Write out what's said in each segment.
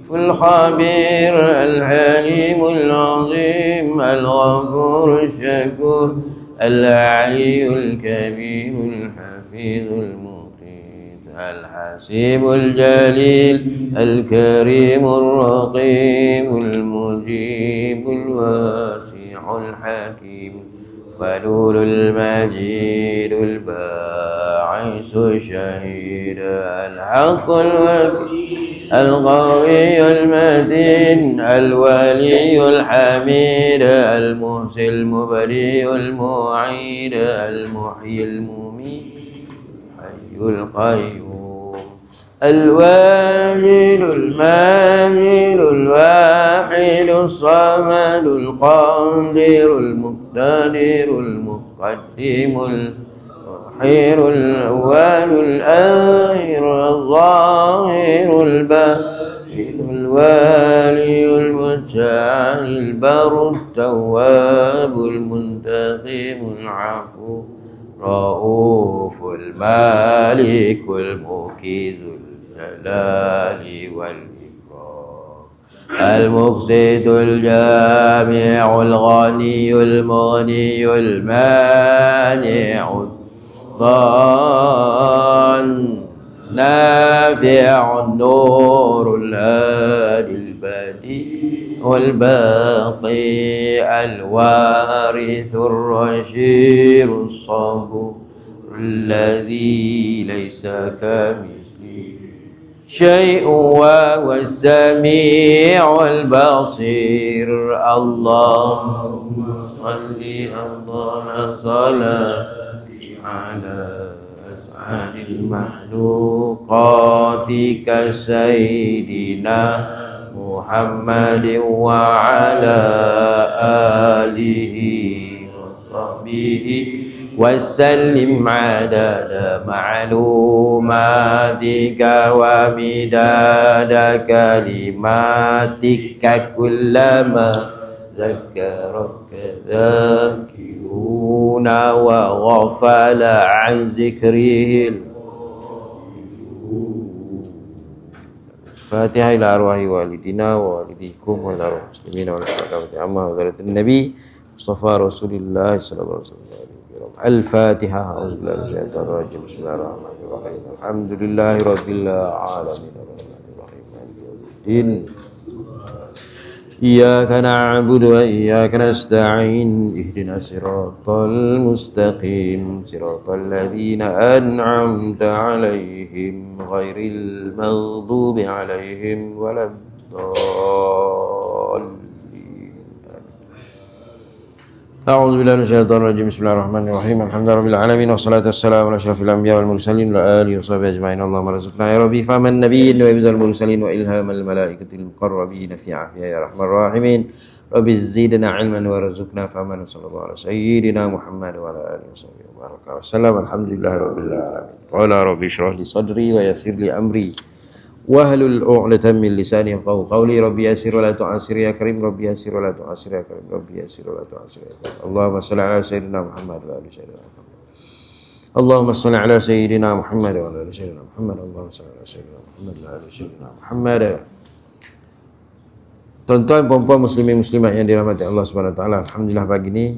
الخبير الحليم العظيم الغفور الشكور العلي الكبير الحفيظ المقيت الحسيب الجليل الكريم الرقيب المجيب الواسع الحكيم ودود المجيد الباعث الشهيد الحق الوكيل القوي المتين الولي الحميد المحسن المبدئ المعيد المحيي المميت الحي القيوم الواجد الماجد الواحد الصمد القادر المقتدر المقدم الأخير الأول الآخر الظاهر الباطن الوالي المتعال البر التواب المنتقم العفو رؤوف المالك المكيز الجلال والإكرام المقسط الجامع الغني المغني المانع نافع النور الهادي البديع الباقي الوارث الرشيد الصبور الذي ليس كمثله شيء وهو السميع البصير اللهم صل أفضل صلاة على أسعد المخلوقات كسيدنا محمد وعلى آله وصحبه وسلم عدد معلوماتك ومداد كلماتك كلما ذكرك ذاكرون وغفل عن ذكره الفاتحة إلى أرواح والدينا ووالديكم والأرواح المسلمين والأسلام عما وذرة النبي مصطفى رسول الله صلى الله عليه وسلم. الفاتحة. أعوذ بالله من الشيطان الرجيم. بسم الله الرحمن الرحيم. الحمد لله رب العالمين الرحمن الرحيم مالك يوم الدين. إياك نعبد وإياك نستعين اهدنا الصراط المستقيم صراط الذين أنعمت عليهم غير المغضوب عليهم ولا الضالين. أعوذ بالله من الشيطان الرجيم. بسم الله الرحمن الرحيم. الحمد لله رب العالمين والصلاة والسلام على أشرف الأنبياء والمرسلين وعلى آله وصحبه أجمعين. اللهم ارزقنا يا ربي فهم النبيين وإبز المرسلين وإلهام الملائكة المقربين في عافية يا أرحم الراحمين. رب زدنا علما وارزقنا فهما. صلى الله على سيدنا محمد وعلى آله وصحبه وبارك وسلم. الحمد لله رب العالمين. قال رب اشرح لي صدري ويسر لي أمري wahlul 'uqdatam min lisani yafqahu qawli. Rabbi yassir wa la tu'assir ya karim. Rabbi yassir wa la tu'assir ya karim. Rabbi yassir wa la tu'assir ya karim. Allahumma shalli ala sayyidina Muhammad wa ala sayyidina Muhammad. Allahumma shalli ala sayyidina Muhammad wa ala sayyidina Muhammad. Allahumma shalli ala sayyidina Muhammad wa ala sayyidina Muhammad. Tuan-tuan puan-puan muslimin muslimat yang dirahmati Allah Subhanahu wa taala, alhamdulillah pagi ni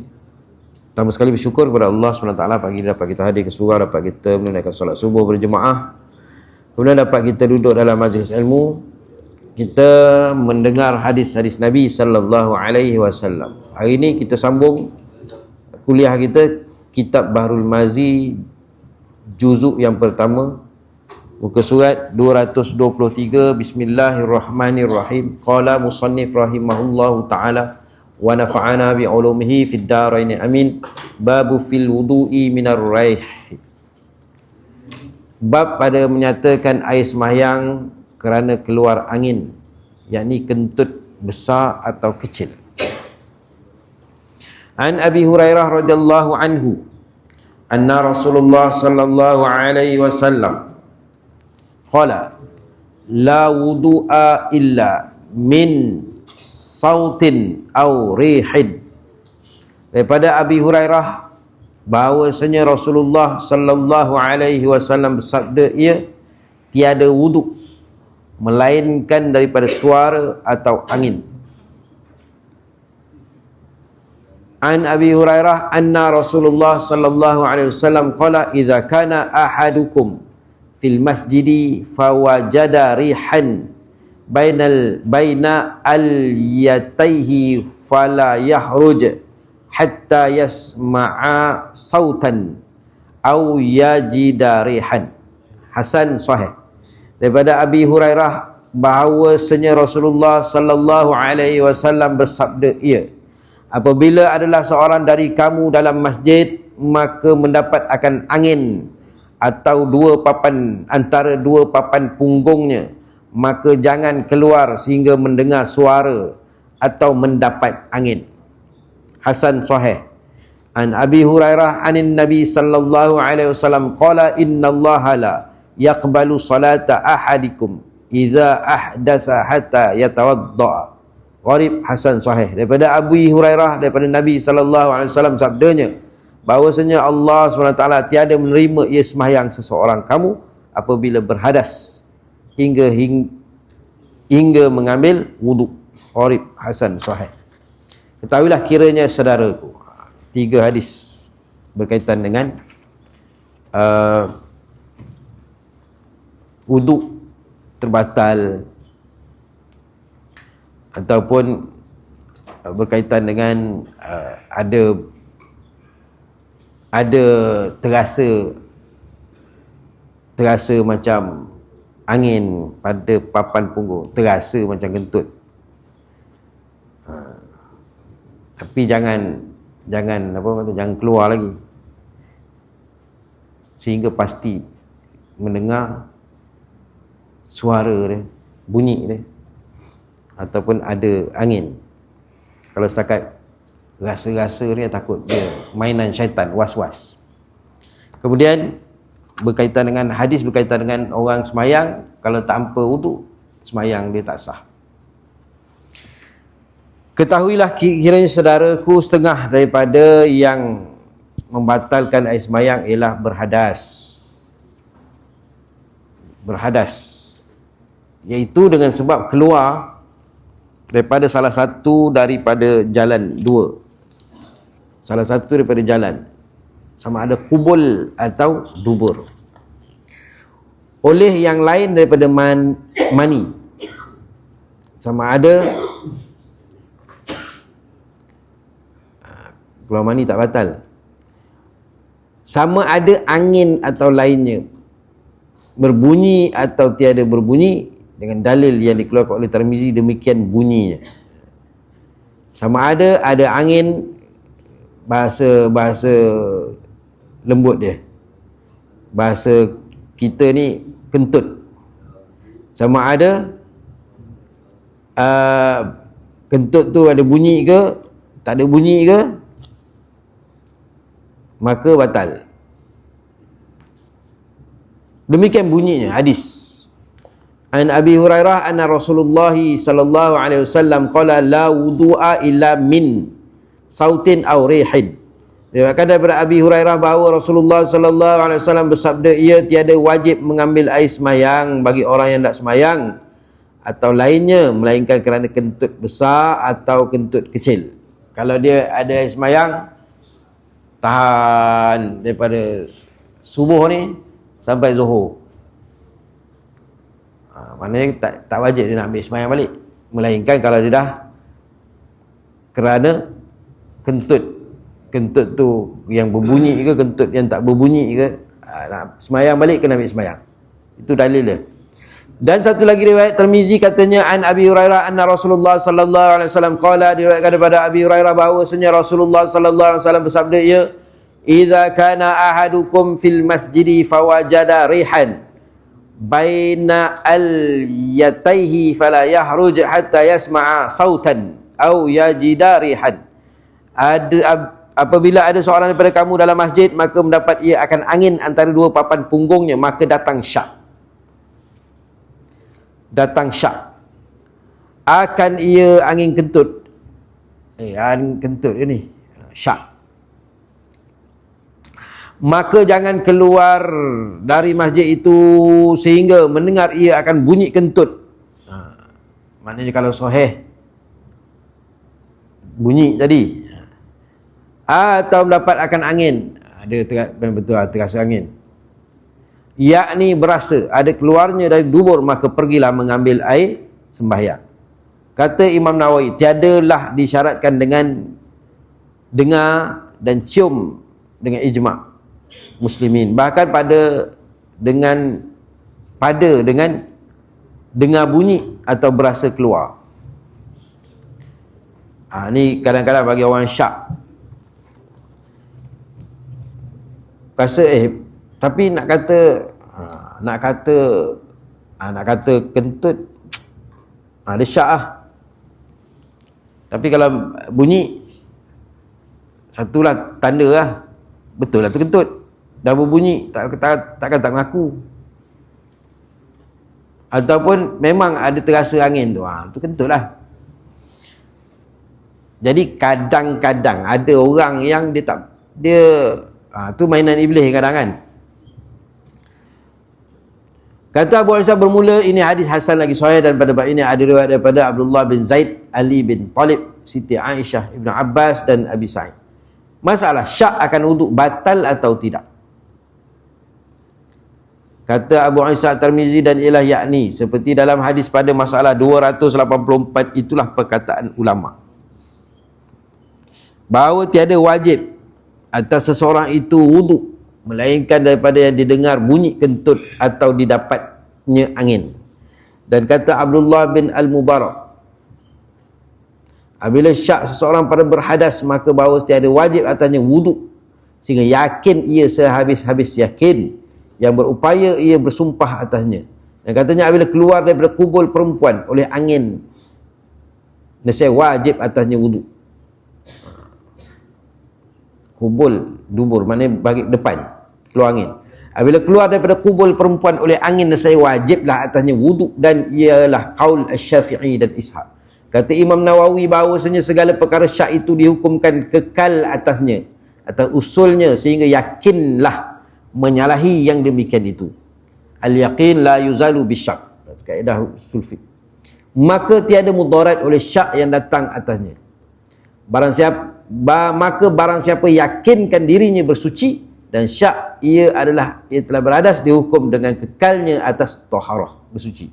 pertama sekali bersyukur kepada Allah Subhanahu wa taala pagi ni dapat kita hadir ke surau, dapat kita menunaikan solat subuh berjemaah. Kemudian dapat kita duduk dalam majlis ilmu, kita mendengar hadis-hadis Nabi sallallahu alaihi wasallam. Hari ini kita sambung kuliah kita Kitab Bahrul Mazi juzuk yang pertama, muka surat 223. Bismillahirrahmanirrahim. Qala musannif rahimahullahu taala wa nafa'ana bi ulumihi fid darain amin. Babu fil wudu'i minar raih. Bab pada menyatakan air sembahyang kerana keluar angin, yakni kentut besar atau kecil. An Abi Hurairah radhiyallahu anhu anna Rasulullah sallallahu alaihi wasallam qala la wudu'a illa min sautin aw rihin. Daripada Abi Hurairah bahawasanya Rasulullah sallallahu alaihi wasallam bersabda, ia tiada wuduk melainkan daripada suara atau angin. An Abi Hurairah anna Rasulullah sallallahu alaihi wasallam qala idza kana ahadukum fil masjidi fawajada rihan baina al-yatayhi fala yahruj hatta yasma'a sautan aw yajida rihan. Hasan sahih. Daripada Abi Hurairah bahawasanya Rasulullah sallallahu alaihi wasallam bersabda, apabila adalah seorang dari kamu dalam masjid, maka mendapat akan angin atau antara dua papan punggungnya, maka jangan keluar sehingga mendengar suara atau mendapat angin. Hasan sahih. An Abi Hurairah anin Nabi sallallahu alaihi wasallam qala innallaha la yaqbalu salata ahadikum idza ahdatha hatta yatawadda. Gharib, hasan sahih. Daripada Abu Hurairah, daripada Nabi SAW sabdanya, bahawasanya Allah SWT tiada menerima ia sembahyang seseorang kamu apabila berhadas hingga mengambil wuduk. Gharib, hasan sahih. Ketahuilah kiranya saudaraku, 3 hadis berkaitan dengan wuduk terbatal, ataupun berkaitan dengan ada terasa macam angin pada papan punggung, terasa macam kentut. Tapi jangan keluar lagi sehingga pasti mendengar suara dia, bunyi dia, ataupun ada angin. Kalau setakat rasa-rasa dia, takut dia mainan syaitan, was-was. Kemudian berkaitan dengan hadis, berkaitan dengan orang semayang kalau tanpa wuduk, semayang dia tak sah. Ketahuilah kiranya saudaraku, setengah daripada yang membatalkan air semayang ialah berhadas, iaitu dengan sebab keluar daripada salah satu daripada jalan dua. Salah satu daripada jalan, sama ada kubul atau dubur, oleh yang lain daripada mani. Sama ada keluar mani tak batal. Sama ada angin atau lainnya, berbunyi atau tiada berbunyi, dengan dalil yang dikeluarkan oleh Tirmizi, demikian bunyinya. Sama ada angin, bahasa lembut dia, bahasa kita ni kentut. Sama ada kentut tu ada bunyi ke, tak ada bunyi ke, maka batal. Demikian bunyinya hadis. An Abi Hurairah anna Rasulullah sallallahu alaihi wasallam qala la wudu'a illa min sautin aw rihin. Diriwayatkan daripada Abi Hurairah bahawa Rasulullah sallallahu alaihi wasallam bersabda, ia tiada wajib mengambil air semayang bagi orang yang tak semayang atau lainnya, melainkan kerana kentut besar atau kentut kecil. Kalau dia ada air semayang, tahan daripada subuh ni sampai zuhur, maknanya tak wajib dia nak ambil semayang balik, melainkan kalau dia dah kerana kentut tu yang berbunyi ke, kentut yang tak berbunyi ke, nak semayang balik, kena ambil semayang. Itu dalil dia. Dan satu lagi riwayat Tirmizi katanya, an Abi Hurairah anna Rasulullah sallallahu alaihi wasallam qala, diriwayatkan daripada Abi Hurairah bahawasanya Rasulullah sallallahu alaihi wasallam bersabda, idza kana ahadukum fil masjidi fawajada rihan baina al-yatayhi fala yahruj hatta yasma'a sautan aw yajida rihan. Apabila ada seorang daripada kamu dalam masjid, maka mendapat ia akan angin antara dua papan punggungnya, maka datang syak. Akan ia angin kentut. Angin kentut ni syak. Maka jangan keluar dari masjid itu sehingga mendengar ia akan bunyi kentut maknanya kalau sahih bunyi tadi, atau mendapat akan angin, betul terasa angin, yakni berasa ada keluarnya dari dubur, maka pergilah mengambil air sembahyang. Kata Imam Nawawi, tiadalah disyaratkan dengan dengar dan cium dengan ijma' muslimin, bahkan dengan dengar bunyi atau berasa keluar. Ni kadang-kadang bagi orang syak rasa tapi nak kata kentut, dia syak lah. Tapi kalau bunyi, satulah tanda lah, betul lah tu kentut. Dah berbunyi, takkan tak mengaku. Ataupun memang ada terasa angin tu, tu kentut lah. Jadi kadang-kadang ada orang yang tu mainan iblis kadang kan. Kata Abu Isa bermula, ini hadis hasan lagi sahih, dan pada bab ini ada riwayat daripada Abdullah bin Zaid, Ali bin Talib, Siti Aisyah, Ibn Abbas dan Abi Sa'id. Masalah syak akan wuduk batal atau tidak. Kata Abu Isa Tirmizi dan ialah yakni seperti dalam hadis pada masalah 284, itulah perkataan ulama bahawa tiada wajib atas seseorang itu wuduk melainkan daripada yang didengar bunyi kentut atau didapatnya angin. Dan kata Abdullah bin Al-Mubarak, apabila syak seseorang pada berhadas, maka bahawa tiada wajib atasnya wuduk, sehingga yakin ia sehabis-habis yakin yang berupaya ia bersumpah atasnya. Dan katanya apabila keluar daripada kubul perempuan oleh angin, nescaya wajib atasnya wuduk. Kubul dubur maknanya bagi depan, keluar angin. Apabila keluar daripada kubul perempuan oleh angin, nescaya wajiblah atasnya wuduk, dan ialah qaul Asy-Syafi'i dan Ishaq. Kata Imam Nawawi bahawasanya segala perkara syak itu dihukumkan kekal atasnya atau usulnya, sehingga yakinlah menyalahi yang demikian itu. Al-yaqin la yuzalu bisyak, kaedah usul fiqh. Maka tiada mudarat oleh syak yang datang atasnya. Maka barang siapa yakinkan dirinya bersuci dan syak ia telah berhadas, dihukum dengan kekalnya atas taharah, bersuci.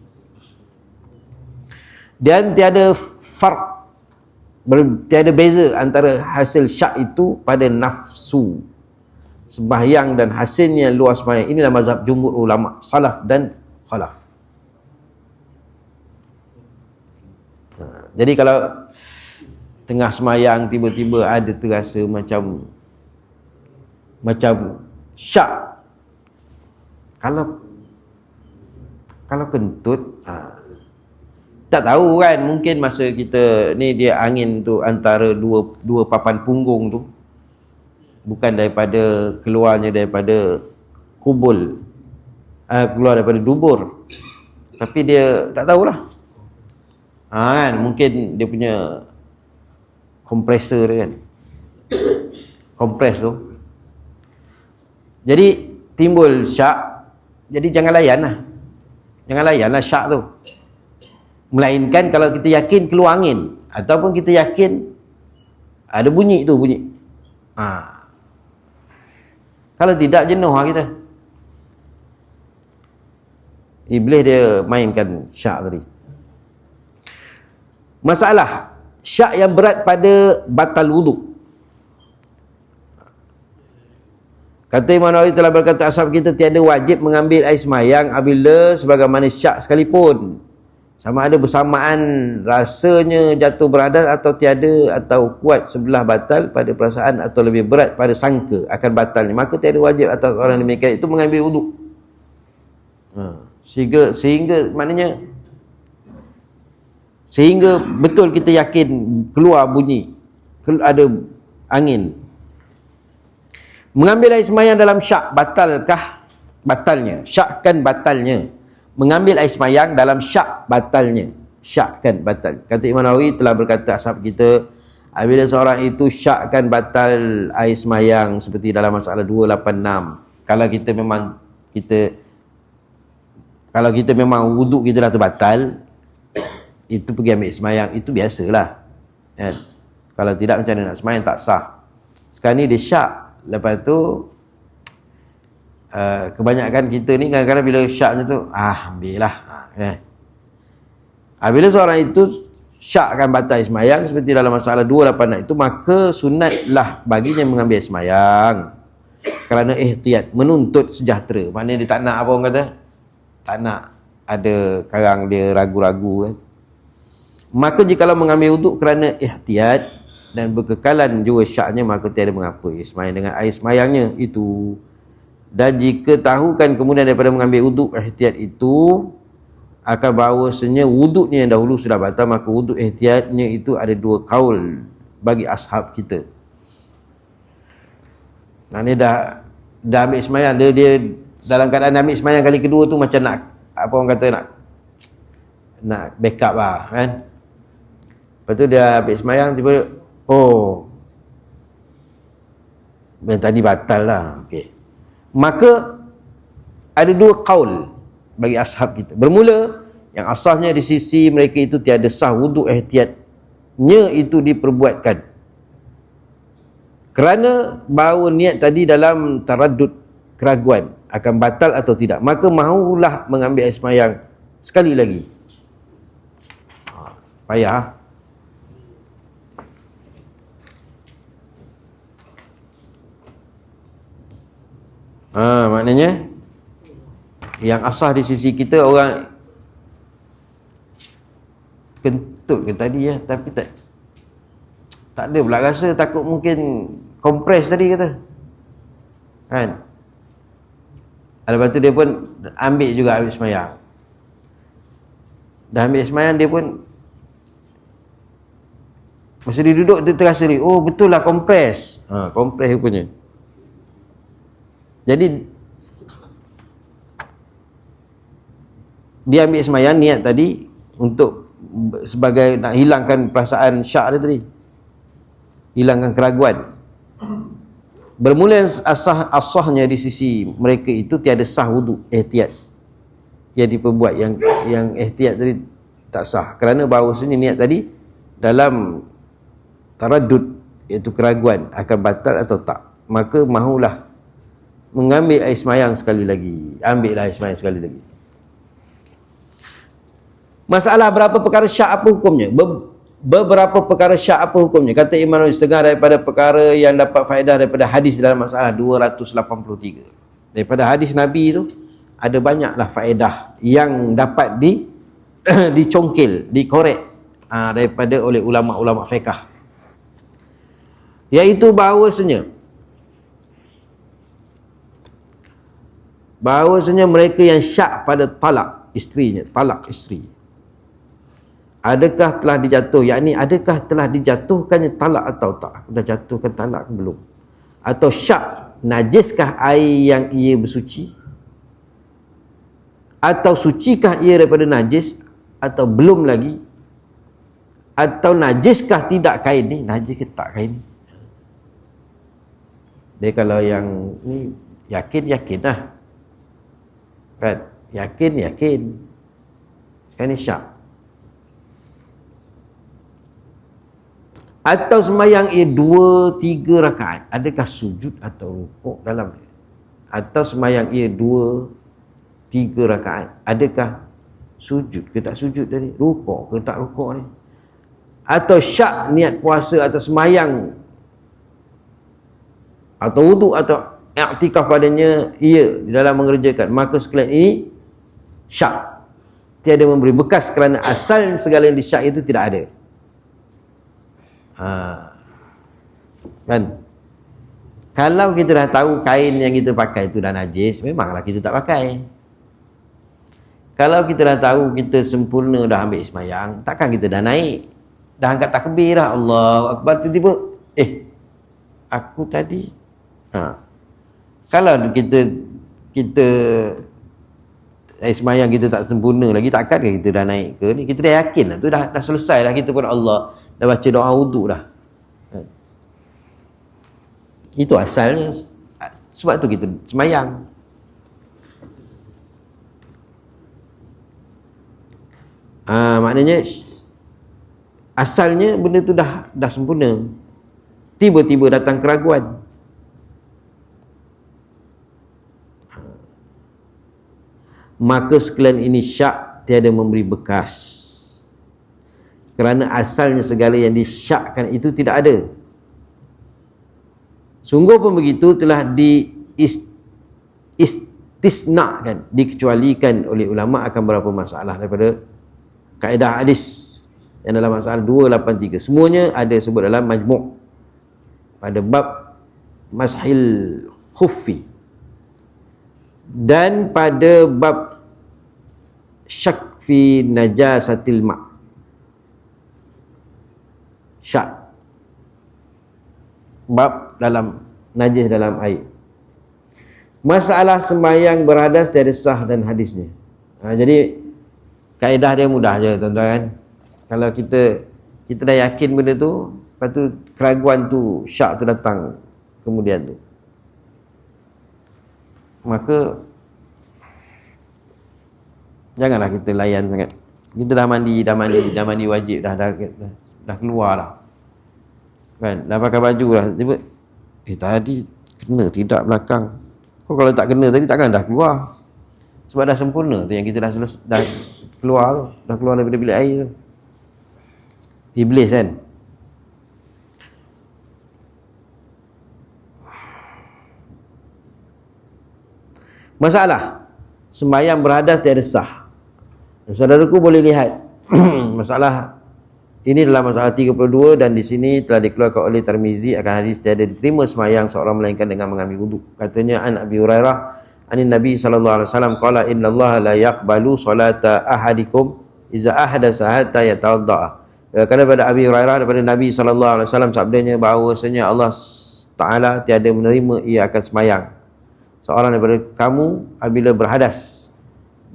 Dan tiada tiada beza antara hasil syak itu pada nafsu sembahyang dan hasilnya luar sembahyang. Inilah mazhab jumhur ulama salaf dan khalaf. Jadi kalau tengah sembahyang tiba-tiba ada terasa macam syak, kalau kentut, tak tahu kan, mungkin masa kita ni dia angin tu antara dua papan punggung tu, bukan keluarnya daripada kubul, keluar daripada dubur, tapi dia tak tahulah, kan, mungkin dia punya kompresor dia kan, kompres tu, jadi timbul syak. Jadi jangan layanlah syak tu, melainkan kalau kita yakin keluar angin, ataupun kita yakin ada bunyi. Kalau tidak, jenuh lah kita. Iblis dia mainkan syak tadi. Masalah syak yang berat pada batal wuduk. Kata Imam Nawawi telah berkata, ashab kita tiada wajib mengambil air semayang apabila sebagaimana syak sekalipun, sama ada bersamaan rasanya jatuh berhadas atau tiada, atau kuat sebelah batal pada perasaan atau lebih berat pada sangka akan batalnya, maka tiada wajib atas orang demikian itu mengambil wuduk. Sehingga maknanya sehingga betul kita yakin keluar bunyi, ada angin. Mengambil air semayang dalam syak batalnya? Syakkan batalnya. Mengambil air semayang dalam syak batalnya. Syakkan batal. Kata Imam Nawawi telah berkata ashab kita, apabila seorang itu syakkan batal air semayang seperti dalam masalah 286. Kalau kita memang wuduk kita dah terbatal, itu pergi ambil semayang, itu biasalah kan. Kalau tidak macam mana nak semayang, tak sah. Sekarang ni dia syak, lepas tu kebanyakan kita ni kadang-kadang bila syak macam tu, ambil lah kan. Bila seorang itu syak akan batal semayang, seperti dalam masalah 286 itu, maka sunatlah baginya mengambil semayang kerana ihtiyat, menuntut sejahtera. Maknanya dia tak nak, apa orang kata, tak nak ada karang dia ragu-ragu kan. Maka jikalau mengambil wuduk kerana ihtiyat dan berkekalan jua syaknya, maka tiada mengapa ia semayang dengan air semayangnya itu. Dan jika tahukan kemudian daripada mengambil wuduk ihtiyat itu akan bahawasanya wuduknya yang dahulu sudah batal, maka wuduk ihtiyatnya itu ada dua kaul bagi ashab kita. Maknanya dah ambil semayang, dia dalam keadaan ambil semayang kali kedua tu macam nak, apa orang kata, nak backup lah kan. Lepas tu dia ambil semayang, tiba yang tadi batal lah, okey. Maka ada dua kaul bagi ashab kita. Bermula yang asasnya di sisi mereka itu tiada sah wuduk ihtiyatnya itu diperbuatkan, kerana bahawa niat tadi dalam taraddud, keraguan akan batal atau tidak, maka mahulah mengambil air semayang sekali lagi. Payah. Maknanya yang asah di sisi kita, orang kentut ke tadi ya, tapi tak ada pula rasa, takut mungkin kompres tadi kata kan. Lepas tu dia pun ambil semayang. Dah ambil semayang, dia pun masa dia duduk, dia terasa ni, betul lah kompres. Kompres rupanya. Jadi dia ambil semayang, niat tadi untuk sebagai nak hilangkan perasaan syak dia tadi, hilangkan keraguan. Bermula asahnya di sisi mereka itu tiada sah wuduk ihtiyat yang diperbuat, yang ihtiyat tadi tak sah, kerana bahawasanya niat tadi dalam taraddud, iaitu keraguan akan batal atau tak, maka mahulah mengambil air semayang sekali lagi. Ambillah air semayang sekali lagi. Masalah berapa perkara syak, apa hukumnya? Beberapa perkara syak, apa hukumnya? Kata Imam Nawawi, setengah daripada perkara yang dapat faedah daripada hadis dalam masalah 283. Daripada hadis Nabi itu ada banyaklah faedah yang dapat dicongkil, dikorek daripada oleh ulama-ulama fiqh, iaitu bahawasanya mereka yang syak pada talak isterinya, talak isteri, adakah telah dijatuh, yakni adakah telah dijatuhkannya talak atau tak, aku dah jatuhkan talak ke belum, atau syak najiskah air yang ia bersuci, atau sucikah ia daripada najis atau belum lagi, atau najiskah tidak kain ni, najis ke tak kain ni. Dia kalau yang ni yakin lah kan, yakin sekarang ni syak. Atau sembahyang ia 2-3 rakaat, adakah sujud atau rukuk dalam dia? Atau sembahyang ia 2-3 rakaat, adakah sujud ke tak sujud tadi, rukuk ke tak rukuk ni? Atau syak niat puasa atau sembahyang atau wuduk atau i'tikaf padanya ia di dalam mengerjakan, maka sekalian ini syak, tiada memberi bekas, kerana asal segala yang disyak itu tidak ada. Kan, kalau kita dah tahu kain yang kita pakai itu dah najis, memanglah kita tak pakai. Kalau kita dah tahu kita sempurna dah ambil semayang, takkan kita dah naik, dah angkat takbir dah, Allahu Akbar, tiba-tiba aku tadi kalau kita semayang kita tak sempurna lagi, takkan kita dah naik ke ni, kita dah yakin lah tu, dah selesai dah kita pun Allah, dah baca doa wuduk dah. Itu asalnya, sebab tu kita semayang. Maknanya asalnya benda tu dah sempurna, tiba-tiba datang keraguan. Maka sekalian ini syak tiada memberi bekas, kerana asalnya segala yang disyakkan itu tidak ada. Sungguh pun begitu, telah istisnakan, dikecualikan oleh ulama akan beberapa masalah daripada kaedah hadis yang dalam masalah 283. Semuanya ada sebut dalam majmu' pada bab mashil khuffi dan pada bab syak fi najasatil ma', syak bab dalam najis dalam air. Masalah sembahyang berhadas tiada sah dan hadisnya. Jadi kaedah dia mudah je tuan-tuan kan. Kalau kita dah yakin benda tu, lepas tu keraguan tu, syak tu datang kemudian tu, maka janganlah kita layan sangat. Kita dah mandi wajib dah keluar dah. Kan, dah pakai baju dah, tiba tadi kena tidak belakang. Kau kalau tak kena tadi takkan dah keluar. Sebab dah sempurna tu yang kita dah keluar tu, dah keluar daripada bilik air tu. Iblis kan. Masalah sembahyang berhadas tiada sah. Saudaraku boleh lihat masalah ini dalam masalah 32, dan di sini telah dikeluarkan oleh Tirmizi akan hadis tiada diterima sembahyang seorang melainkan dengan mengambil wuduk. Katanya an Abi Hurairah anin Nabi sallallahu alaihi wasallam qala innallaha la yaqbalu salata ahadikum iza ahdatsa hatta yatawadda. Daripada Abi Hurairah daripada Nabi sallallahu alaihi wasallam sabdanya bahawasanya Allah Taala tiada menerima ia akan sembahyang seorang daripada kamu apabila berhadas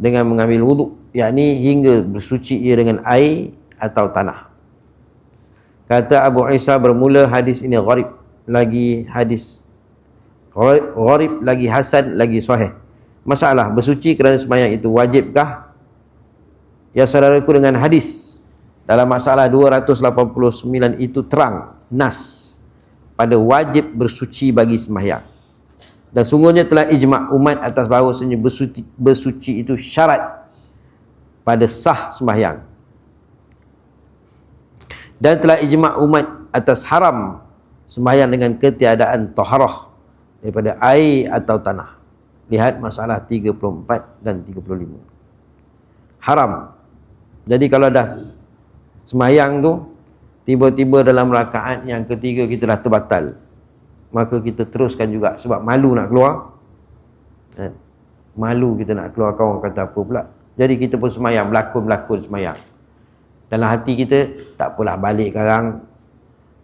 dengan mengambil wuduk, yakni hingga bersuci ia dengan air atau tanah. Kata Abu Isa, bermula hadis ini gharib lagi hasan lagi sahih. Masalah bersuci kerana sembahyang itu wajibkah? Ya saudaraku, dengan hadis dalam masalah 289 itu terang nas pada wajib bersuci bagi sembahyang. Dan sungguhnya telah ijma' umat atas bahawasanya bersuci itu syarat pada sah sembahyang. Dan telah ijma' umat atas haram sembahyang dengan ketiadaan taharah daripada air atau tanah. Lihat masalah 34 dan 35. Haram. Jadi kalau dah sembahyang tu, tiba-tiba dalam rakaat yang ketiga kita dah terbatal, maka kita teruskan juga sebab malu nak keluar. Malu kita nak keluar, kawan kata apa pula. Jadi kita pun sembahyang, berlakon sembahyang. Dalam hati kita, tak apalah balik sekarang,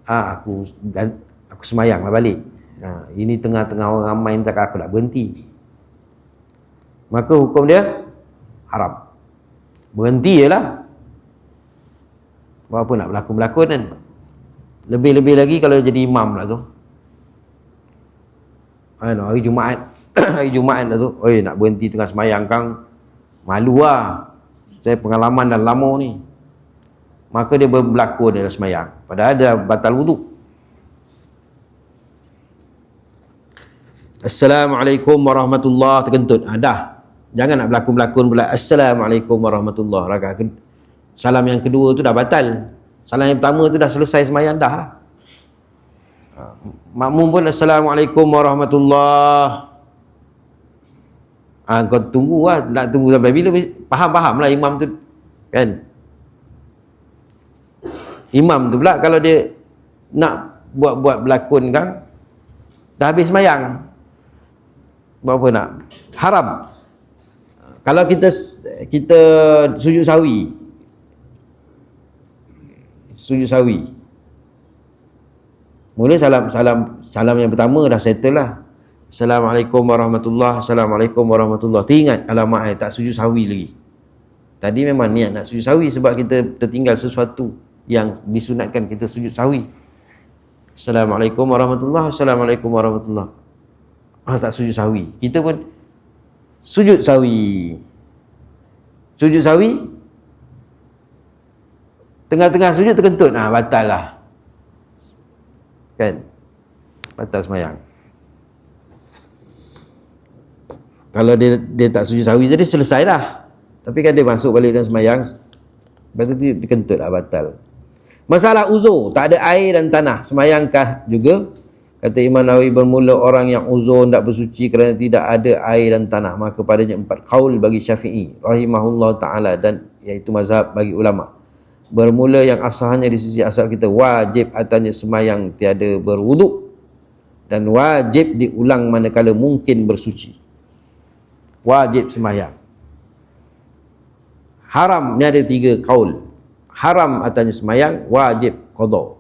aku sembahyang lah balik. Ini tengah-tengah orang ramai, tak aku nak berhenti. Maka hukum dia haram. Berhenti je lah. Buat apa nak berlakon kan. Lebih-lebih lagi kalau jadi imam lah tu. Hari Jumaat hari Jumaat lah tu, nak berhenti tengah sembahyang kang, malu lah. Saya pengalaman dah lama ni. Maka dia berlakon dalam sembahyang, padahal dia batal wuduk. Assalamualaikum warahmatullahi, terkentut. Dah. Jangan nak berlakon pula. Assalamualaikum warahmatullahi. Rakaat salam yang kedua tu dah batal. Salam yang pertama tu dah selesai sembahyang dah lah. Makmum pun Assalamualaikum warahmatullahi. Kau tunggu lah. Nak tunggu sampai bila? Faham lah imam tu kan. Imam tu pula kalau dia nak buat berlakon kan, dah habis sembahyang, buat apa nak? Haram. Kalau kita sujud sawi, mula salam yang pertama dah settle lah. Assalamualaikum warahmatullahi, Assalamualaikum warahmatullahi. Teringat, alamak tak sujud sawi lagi. Tadi memang niat nak sujud sawi sebab kita tertinggal sesuatu yang disunatkan kita sujud sawi. Assalamualaikum warahmatullahi, Assalamualaikum warahmatullahi. Tak sujud sawi. Kita pun sujud sawi. Tengah-tengah sujud terkentut, batal lah. Kan? Batal semayang. Kalau dia tak sujud sahwi jadi selesai lah. Tapi kan dia masuk balik dalam semayang, lepas tu dia terkentut lah, batal. Masalah uzur, tak ada air dan tanah, semayangkah juga? Kata Imam Nawawi, bermula orang yang uzur tidak bersuci kerana tidak ada air dan tanah, maka padanya 4 qaul bagi Syafi'i rahimahullah ta'ala, dan iaitu mazhab bagi ulama. Bermula yang asalnya di sisi asal kita, wajib atasnya semayang tiada berwuduk, dan wajib diulang manakala mungkin bersuci. Wajib semayang. Haram ni ada 3 qaul. Haram atasnya semayang, wajib qada.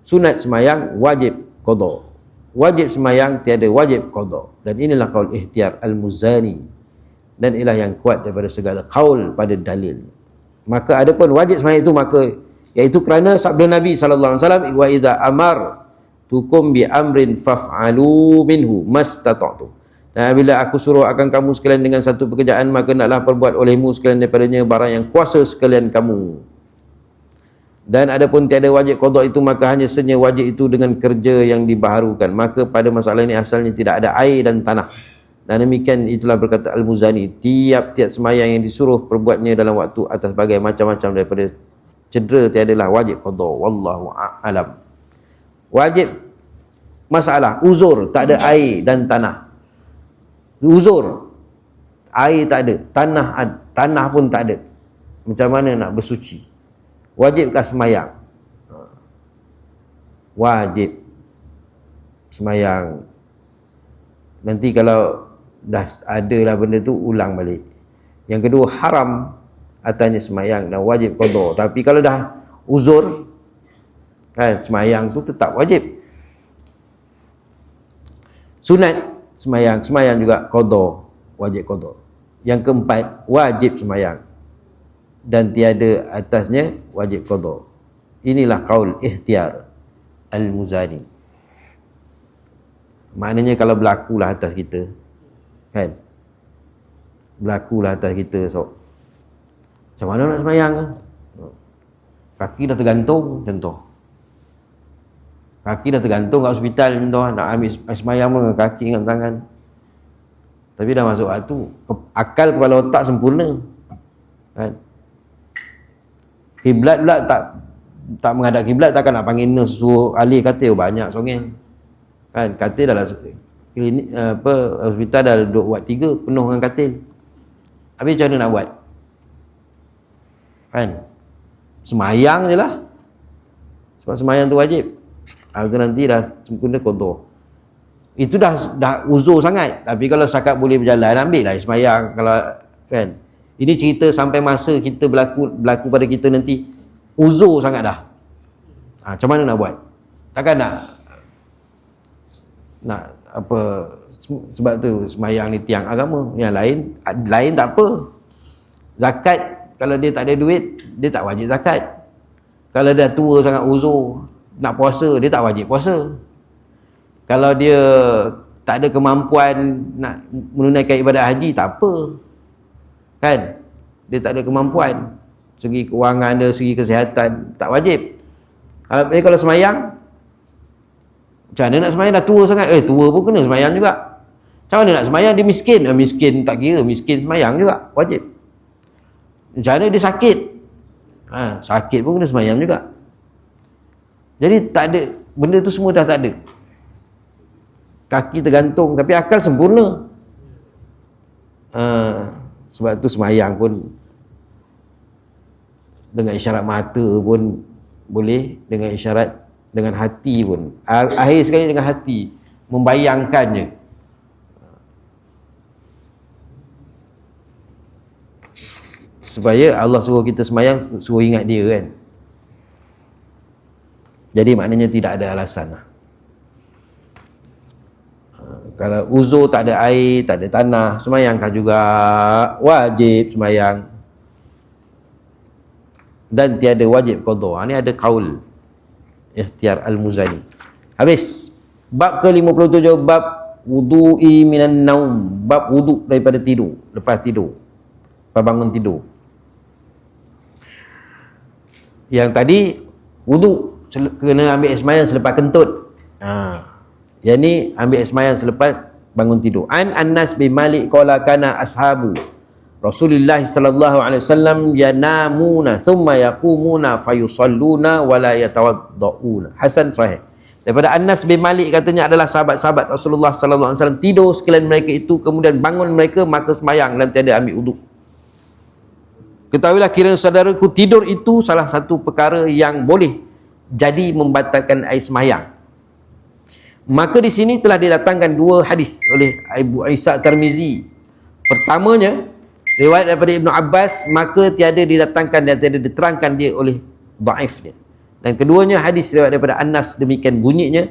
Sunat semayang, wajib qada. Wajib semayang, tiada wajib qada. Dan inilah qaul Ihtiyar Al-Muzani, dan inilah yang kuat daripada segala qaul pada dalil. Maka adapun wajib semayang itu, maka iaitu kerana sabda Nabi SAW, wa idza amartukum bi amrin faf'alu minhu mastata'tum. Dan bila aku suruh akan kamu sekalian dengan satu pekerjaan, maka naklah perbuat olehmu sekalian daripadanya barang yang kuasa sekalian kamu. Dan adapun tiada wajib qada itu, maka hanya senya wajib itu dengan kerja yang dibaharukan. Maka pada masalah ini asalnya tidak ada air dan tanah. Dan demikian itulah berkata Al-Muzani, tiap-tiap semayang yang disuruh perbuatnya dalam waktu atas bagai macam-macam daripada cedera tiadalah wajib qada. Wallahu a'lam. Wajib masalah uzur, tak ada air dan tanah. Uzur, air tak ada, tanah pun tak ada, macam mana nak bersuci? Wajibkah semayang? Wajib semayang. Nanti kalau dah ada lah benda tu, ulang balik. Yang kedua, haram atasnya semayang dan wajib qada. Tapi kalau dah uzur, kan, semayang tu tetap wajib. Sunat semayang juga qada, wajib qada. Yang keempat, wajib semayang dan tiada atasnya wajib qada. Inilah qaul Ihtiyar Al-Muzani. Maknanya kalau berlakulah atas kita, kan, berlakulah atas kita, so macam mana nak semayang? Kaki dah tergantung, contoh. Kaki dah tergantung kat hospital, contoh, nak ambil semayang dengan kaki dengan tangan. Tapi dah masuk waktu, akal kepala otak sempurna, kan. Kiblat pula tak menghadap kiblat, takkan nak panggil nurse suruh alih katil, banyak songel, kan. Katil dalam klinik hospital dah duduk ward 3 penuh dengan katil. Habis macam mana nak buat, kan? Semayang je lah, sebab semayang tu wajib. Itu nanti dah sempurna qada. Itu dah uzur sangat. Tapi kalau setakat boleh berjalan, ambil lah semayang. Kalau, kan, ini cerita sampai masa kita berlaku pada kita nanti uzur sangat dah. Macam mana nak buat? Takkan nak apa, sebab tu semayang ni tiang agama. Yang lain tak apa. Zakat, kalau dia tak ada duit, dia tak wajib zakat. Kalau dah tua sangat uzur, nak puasa, dia tak wajib puasa. Kalau dia tak ada kemampuan nak menunaikan ibadat haji, tak apa, kan. Dia tak ada kemampuan, segi kewangan dia, segi kesihatan, tak wajib. Kalau semayang, macam mana nak semayang? Dah tua sangat, tua pun kena semayang juga. Macam mana nak semayang? Dia miskin, miskin tak kira, miskin semayang juga, wajib. Macam mana dia sakit, sakit pun kena semayang juga. Jadi tak ada, benda tu semua dah tak ada. Kaki tergantung, tapi akal sempurna. Sebab tu semayang pun dengan isyarat mata pun boleh, dengan isyarat dengan hati pun. Akhir sekali dengan hati, membayangkannya. Supaya Allah suruh kita semayang, suruh ingat dia, kan. Jadi maknanya tidak ada alasan lah. Kalau uzur, tak ada air, tak ada tanah, semayangkah juga? Wajib semayang dan tiada wajib qada. Ini ada qaul Ihtiyar Al-Muzani. Habis. Bab ke-57, bab wudu'i minan naum, bab wuduk daripada tidur, lepas tidur, lepas bangun tidur. Yang tadi wudu kena ambil air sembahyang selepas kentut. Yang ni ambil air sembahyang selepas bangun tidur. An Anas bin Malik qala kana ashabu Rasulullah sallallahu alaihi wasallam yanamuna thumma yaqumuna fayusalluna wa la yatawaddauna. Hasan sahih. Daripada Anas bin Malik katanya adalah sahabat-sahabat Rasulullah sallallahu alaihi wasallam tidur sekalian mereka itu, kemudian bangun mereka maka sembahyang dan tiada ambil wuduk. Ketahuilah kiranya saudaraku, tidur itu salah satu perkara yang boleh jadi membatalkan air sembahyang. Maka di sini telah didatangkan dua hadis oleh Abu Isa Tirmizi. Pertamanya riwayat daripada Ibnu Abbas, maka tiada didatangkan dan tiada diterangkan dia oleh dhaifnya. Dan keduanya hadis riwayat daripada Anas, demikian bunyinya.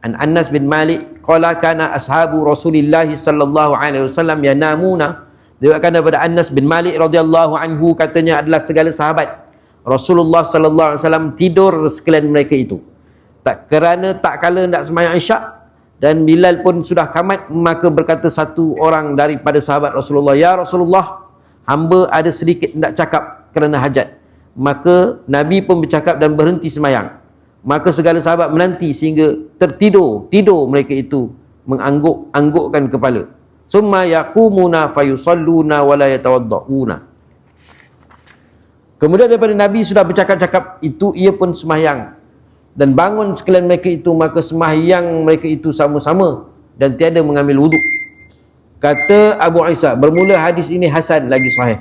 An Anas bin Malik qala kana ashabu Rasulillah sallallahu alaihi wasallam yanamuna. Diriwayatkan daripada Anas bin Malik radhiyallahu anhu, katanya adalah segala sahabat Rasulullah sallallahu alaihi wasallam tidur sekalian mereka itu. Tak kala nak sembahyang isyak, dan Bilal pun sudah kamat, maka berkata satu orang daripada sahabat Rasulullah, "Ya Rasulullah, hamba ada sedikit nak cakap kerana hajat." Maka Nabi pun bercakap dan berhenti sembahyang. Maka segala sahabat menanti sehingga tidur mereka itu mengangguk-anggukkan kepala. Summa yaqumuna fayusalluna wa la yatawaddauna. Kemudian daripada Nabi sudah bercakap-cakap itu, ia pun sembahyang dan bangun sekalian mereka itu, maka sembahyang mereka itu sama-sama dan tiada mengambil wuduk. Kata Abu Isa, bermula hadis ini hasan lagi sahih.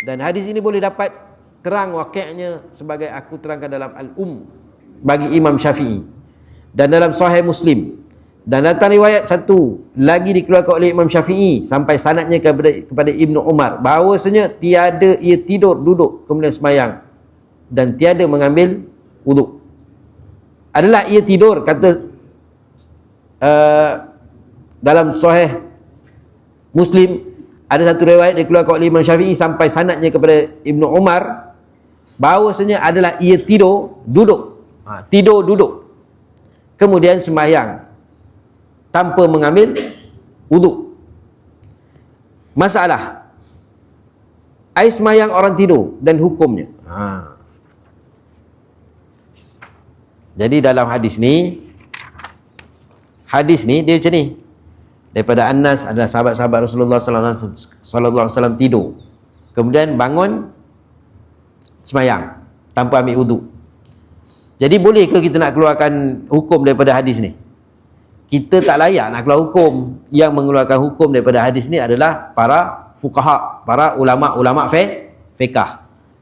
Dan hadis ini boleh dapat terang waqi'nya sebagai aku terangkan dalam bagi Imam Syafi'i dan dalam Sahih Muslim. Dan datang riwayat satu lagi dikeluarkan oleh Imam Syafi'i sampai sanadnya kepada Ibnu Umar, bahawasanya tiada ia tidur duduk kemudian sembahyang dan tiada mengambil wuduk. Adalah ia tidur, kata dalam Sahih Muslim ada satu riwayat dikeluarkan oleh Imam Syafi'i sampai sanadnya kepada Ibnu Umar, bahawasanya adalah ia tidur duduk, tidur duduk kemudian sembahyang tanpa mengambil wuduk. Masalah air sembahyang orang tidur dan hukumnya. Jadi dalam hadis ni dia macam ni. Daripada Anas adalah sahabat-sahabat Rasulullah sallallahu alaihi wasallam tidur, kemudian bangun sembahyang tanpa ambil wuduk. Jadi boleh ke kita nak keluarkan hukum daripada hadis ni? Kita tak layak nak keluar hukum. Yang mengeluarkan hukum daripada hadis ni adalah para fuqaha, para ulama-ulama fiqh.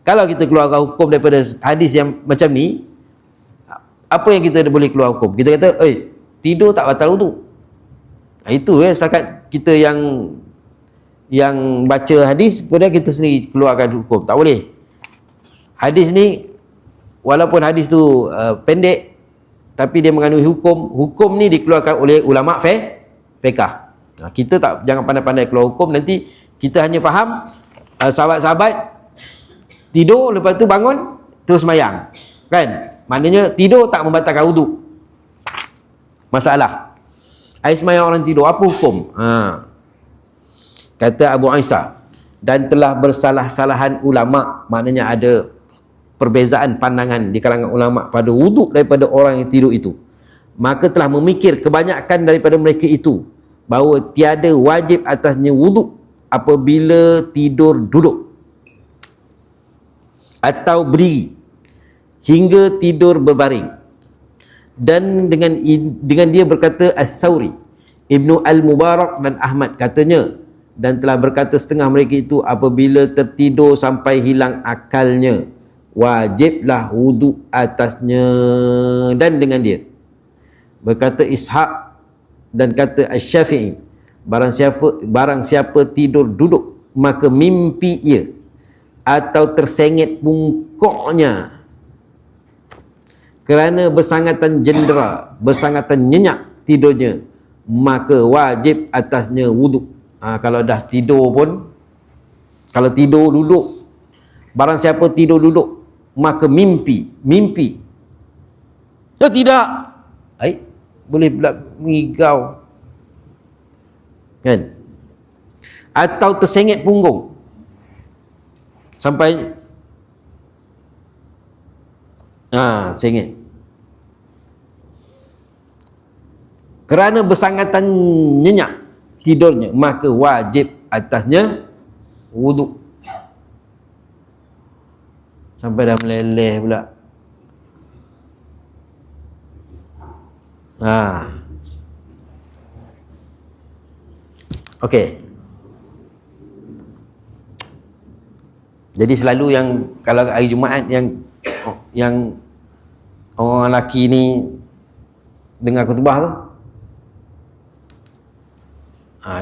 Kalau kita keluarkan hukum daripada hadis yang macam ni, apa yang kita boleh keluar hukum? Kita kata, tidur tak batal wuduk. Itu setakat kita yang baca hadis, kemudian kita sendiri keluarkan hukum. Tak boleh. Hadis ni, walaupun hadis tu pendek, tapi dia mengandungi hukum ni dikeluarkan oleh ulama fiqh. Kita jangan pandai-pandai keluar hukum, nanti kita hanya faham sahabat-sahabat tidur, lepas tu bangun terus sembahyang, kan? Maknanya tidur tak membatalkan wuduk. Masalah air sembahyang orang tidur, apa hukum? Kata Abu Isa, dan telah bersalah-salahan ulama, maknanya ada perbezaan pandangan di kalangan ulama pada wuduk daripada orang yang tidur itu. Maka telah memikir kebanyakan daripada mereka itu bahawa tiada wajib atasnya wuduk apabila tidur duduk atau berdiri hingga tidur berbaring. Dan dengan dia berkata Ats-Tsauri, Ibnu Al-Mubarak dan Ahmad katanya, dan telah berkata setengah mereka itu apabila tertidur sampai hilang akalnya, wajiblah wuduk atasnya. Dan dengan dia berkata Ishaq dan kata Asy-Syafi'i, barang siapa tidur duduk maka mimpi ia atau tersengit bungkuknya kerana bersangatan jendera, bersangatan nyenyak tidurnya, maka wajib atasnya wuduk. Kalau dah tidur pun, kalau tidur duduk, barang siapa tidur duduk maka mimpi tidak, boleh pula mengigau, kan? Atau tersengit punggung sampai Sengit. Kerana bersangatan nyenyak tidurnya, maka wajib atasnya wuduk. Sampai dah meleleh pula. Okey. Jadi selalu yang kalau hari Jumaat yang orang lelaki ni dengar khutbah tu,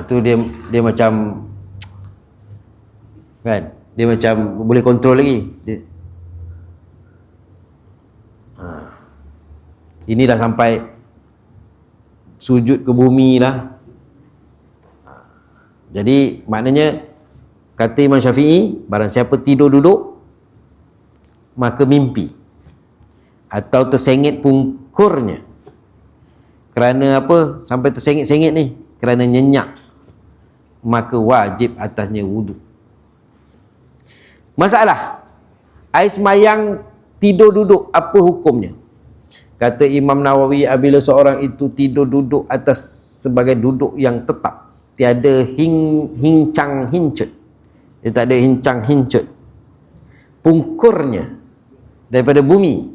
tu dia macam kan, dia macam boleh kontrol lagi dia. Ini dah sampai sujud ke bumi lah. Jadi maknanya kata Imam Syafi'i, barang siapa tidur duduk maka mimpi atau tersengit pungkurnya. Kerana apa sampai tersengit-sengit ni? Kerana nyenyak, maka wajib atasnya wuduk. Masalah air semayang tidur duduk, apa hukumnya? Kata Imam Nawawi, apabila seorang itu tidur duduk atas sebagai duduk yang tetap, tiada hincang hincut, dia tak ada hincang hincut, pungkurnya daripada bumi,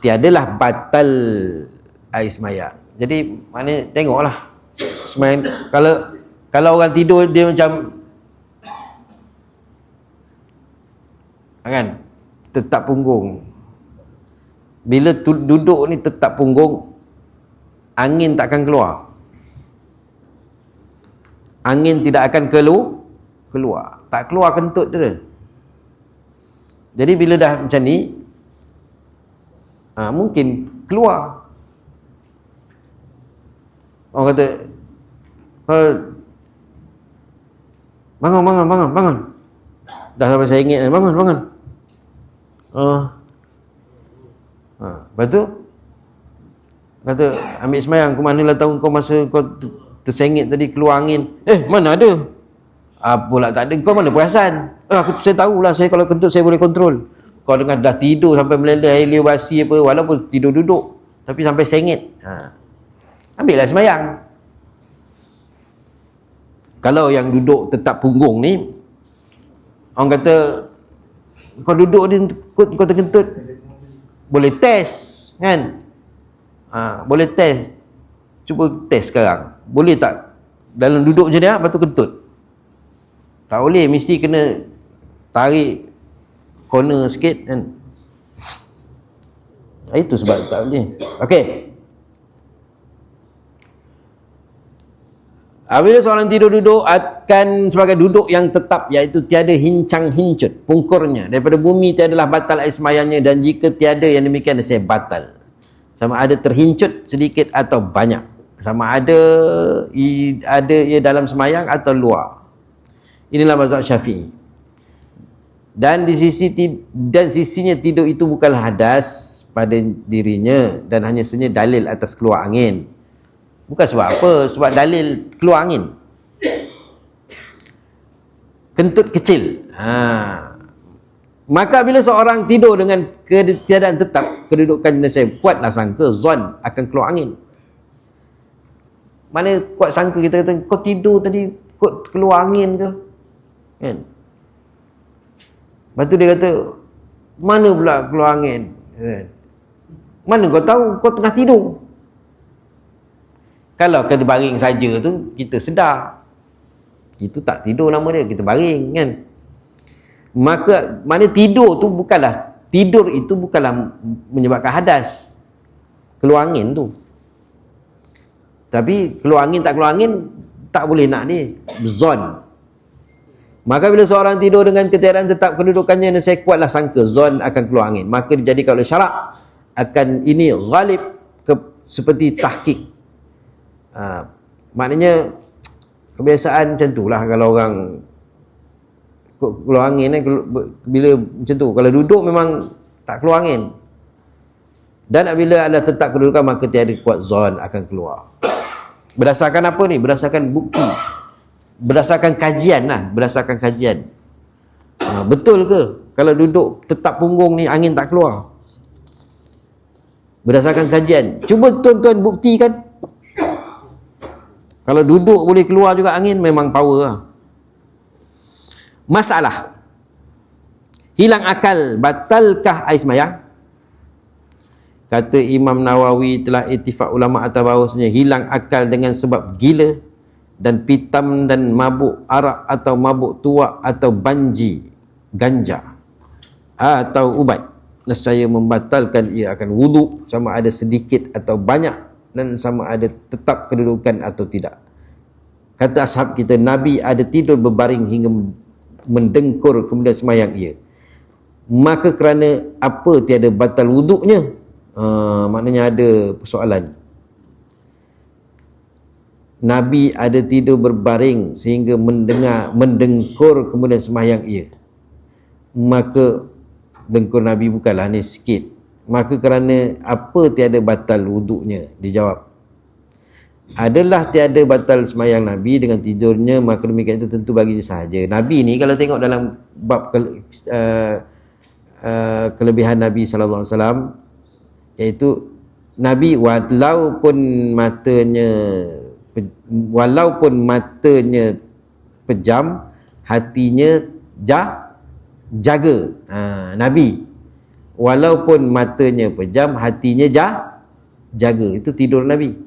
tiadalah batal air semayang. Jadi maknanya tengoklah semayang, kalau orang tidur dia macam kan tetap punggung. Bila duduk ni tetap punggung, angin tak akan keluar. Angin tidak akan keluar. Tak keluar kentut dia. Jadi bila dah macam ni, mungkin keluar. Orang kata, bangun. Dah sampai saya ingat, bangun. Lepas tu kata, ambil semayang. Kau manalah tahu kau masa kau tersengit tadi keluar angin. Mana ada? Apalah tak ada. Kau mana perasan? Saya tahulah, saya kalau kentut saya boleh kontrol. Kau dengar dah tidur sampai meleleh air liur basi apa, walaupun tidur duduk tapi sampai sengit, ambillah semayang. Kalau yang duduk tetap punggung ni, orang kata kau duduk ni kau terkentut, boleh test kan? Boleh test. Cuba test sekarang. Boleh tak dalam duduk je dia, lepas tu kentut? Tak boleh, mesti kena tarik corner sikit kan. Itu sebab tak boleh. Okey. Apabila seorang tidur duduk akan sebagai duduk yang tetap, iaitu tiada hincang hincut pungkurnya daripada bumi, tiadalah batal air semayangnya, dan jika tiada yang demikian saya batal. Sama ada terhincut sedikit atau banyak, sama ada ia dalam semayang atau luar. Inilah mazhab Syafi'i. Dan sisinya tidur itu bukanlah hadas pada dirinya, dan hanya sebenarnya dalil atas keluar angin. Bukan sebab apa, sebab dalil keluar angin. Kentut kecil. Maka bila seorang tidur dengan ketiadaan tetap, kedudukannya saya kuatlah sangka zon akan keluar angin. Mana kuat sangka kita kata kau tidur tadi kot keluar angin ke? Kan? Lepas tu dia kata, mana pula keluar angin? Mana kau tahu kau tengah tidur? Kalau kena baring saja tu kita sedar, itu tak tidur nama dia, kita baring kan. Maka mana tidur itu bukanlah menyebabkan hadas, keluar angin tu. Tapi keluar angin tak keluar angin tak boleh nak ni zon. Maka bila seorang tidur dengan ketiadaan tetap kedudukannya, dan saya kuatlah sangka zon akan keluar angin, maka dijadikan oleh syarak akan ini ghalib seperti tahqiq. Maknanya kebiasaan macam tu lah kalau orang keluar angin bila macam tu, kalau duduk memang tak keluar angin, dan apabila ada tetap kedudukan maka tiada kuat zon akan keluar. Berdasarkan apa ni? Berdasarkan bukti, berdasarkan kajian lah, berdasarkan kajian. Betul ke kalau duduk tetap punggung ni angin tak keluar? Berdasarkan kajian. Cuba tuan-tuan buktikan. Kalau duduk boleh keluar juga angin, memang power lah. Masalah. Hilang akal, batalkah air semayang? Kata Imam Nawawi, telah ittifaq ulama atas bahawasanya hilang akal dengan sebab gila dan pitam dan mabuk arak atau mabuk tuak atau banji, ganja atau ubat, nescaya membatalkan ia akan wuduk, sama ada sedikit atau banyak, dan sama ada tetap kedudukan atau tidak. Kata ashab kita, Nabi ada tidur berbaring hingga mendengkur kemudian semayang ia. Maka kerana apa tiada batal wuduknya? Maknanya ada persoalan. Nabi ada tidur berbaring sehingga mendengkur kemudian semayang ia. Maka dengkur Nabi bukanlah ni sikit. Maka kerana apa tiada batal wuduknya? Dijawab, adalah tiada batal semayang Nabi dengan tidurnya, maka demikian itu tentu baginya sahaja. Nabi ni kalau tengok dalam bab kelebihan Nabi SAW, iaitu Nabi walaupun matanya pejam, hatinya jaga. Nabi walaupun matanya pejam, hatinya jaga. Itu tidur Nabi.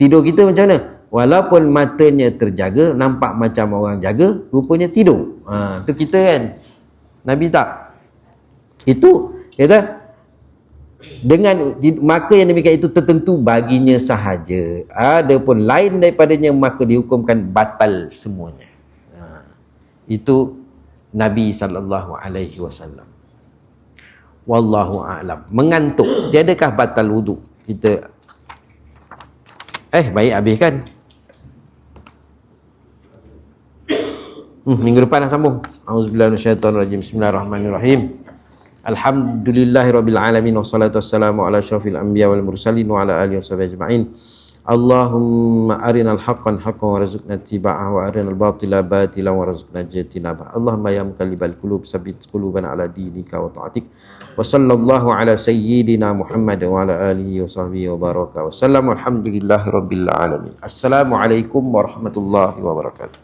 Tidur kita macam mana? Walaupun matanya terjaga, nampak macam orang jaga, rupanya tidur. Itu kita kan. Nabi tak. Itu kata, dengan maka yang demikian itu tertentu baginya sahaja. Adapun lain daripadanya maka dihukumkan batal semuanya. Itu Nabi SAW. Wallahu a'lam. Mengantuk, tiadakah batal wuduk? Kita baik habiskan. Minggu depan dah sambung. Auzubillahi minasyaitonirrajim. Bismillahirrahmanirrahim. Alhamdulillahirabbil alamin, wassalatu wassalamu ala asyrafil anbiya wal mursalin wa ala alihi washabihi ajma'in. Allahumma arinal haqqan haqqan warzuqna ittiba'ah wa arinal batila batilan warzuqna ijtinabah. Allahumma ya muqallibal qulub tsabbit qulubana ala dinika wa ta'atik. Wa sallallahu ala sayyidina Muhammad wa ala alihi washabihi wa baraka wa sallam. Alhamdulillahirabbil alamin. Assalamualaikum warahmatullahi wabarakatuh.